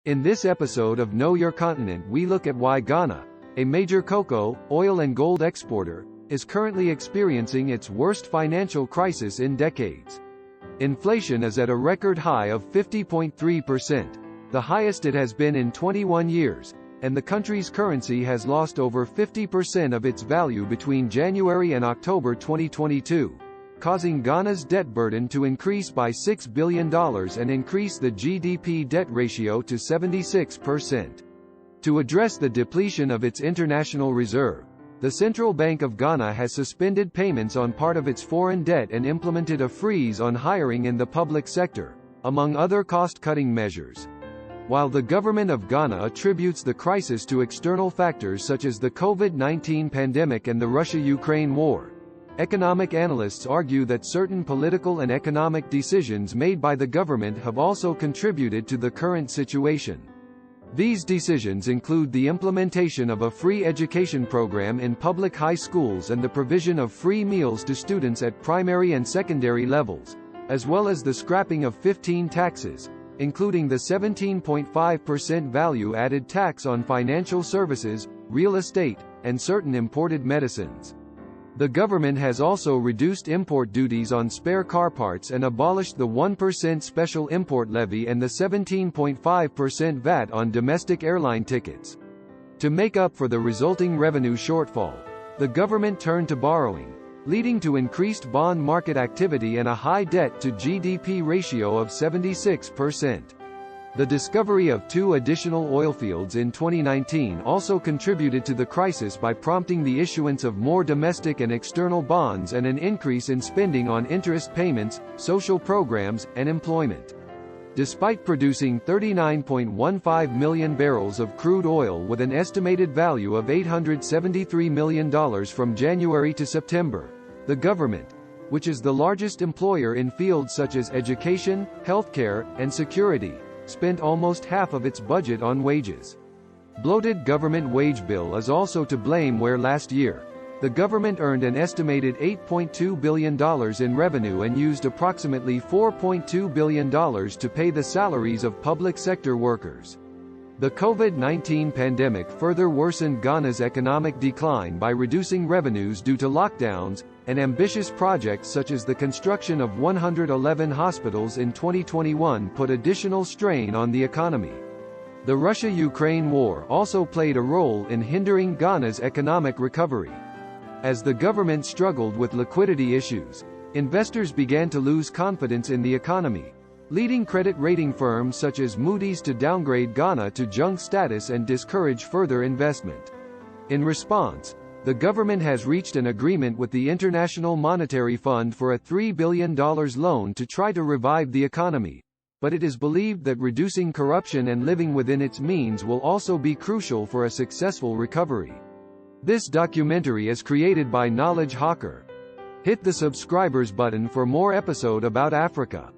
In this episode of Know Your Continent, we look at why Ghana, a major cocoa, oil and gold exporter, is currently experiencing its worst financial crisis in decades. Inflation is at a record high of 50.3%, the highest it has been in 21 years, and the country's currency has lost over 50% of its value between January and October 2022. Causing Ghana's debt burden to increase by $6 billion and increase the GDP debt ratio to 76%. To address the depletion of its international reserve, the Central Bank of Ghana has suspended payments on part of its foreign debt and implemented a freeze on hiring in the public sector, among other cost-cutting measures. While the government of Ghana attributes the crisis to external factors such as the COVID-19 pandemic and the Russia-Ukraine war, economic analysts argue that certain political and economic decisions made by the government have also contributed to the current situation. These decisions include the implementation of a free education program in public high schools and the provision of free meals to students at primary and secondary levels, as well as the scrapping of 15 taxes, including the 17.5% value-added tax on financial services, real estate, and certain imported medicines. The government has also reduced import duties on spare car parts and abolished the 1% special import levy and the 17.5% VAT on domestic airline tickets. To make up for the resulting revenue shortfall, the government turned to borrowing, leading to increased bond market activity and a high debt-to-GDP ratio of 76%. The discovery of 2 additional oil fields in 2019 also contributed to the crisis by prompting the issuance of more domestic and external bonds and an increase in spending on interest payments, social programs, and employment. Despite producing 39.15 million barrels of crude oil with an estimated value of $873 million from January to September, the government, which is the largest employer in fields such as education, healthcare, and security, spent almost half of its budget on wages. Bloated government wage bill is also to blame, where last year, the government earned an estimated $8.2 billion in revenue and used approximately $4.2 billion to pay the salaries of public sector workers. The COVID-19 pandemic further worsened Ghana's economic decline by reducing revenues due to lockdowns, and ambitious projects such as the construction of 111 hospitals in 2021 put additional strain on the economy. The Russia-Ukraine war also played a role in hindering Ghana's economic recovery. As the government struggled with liquidity issues, investors began to lose confidence in the economy, leading credit rating firms such as Moody's to downgrade Ghana to junk status and discourage further investment. In response, the government has reached an agreement with the International Monetary Fund for a $3 billion loan to try to revive the economy, but it is believed that reducing corruption and living within its means will also be crucial for a successful recovery. This documentary is created by Knowledge Hawker. Hit the subscribers button for more episodes about Africa.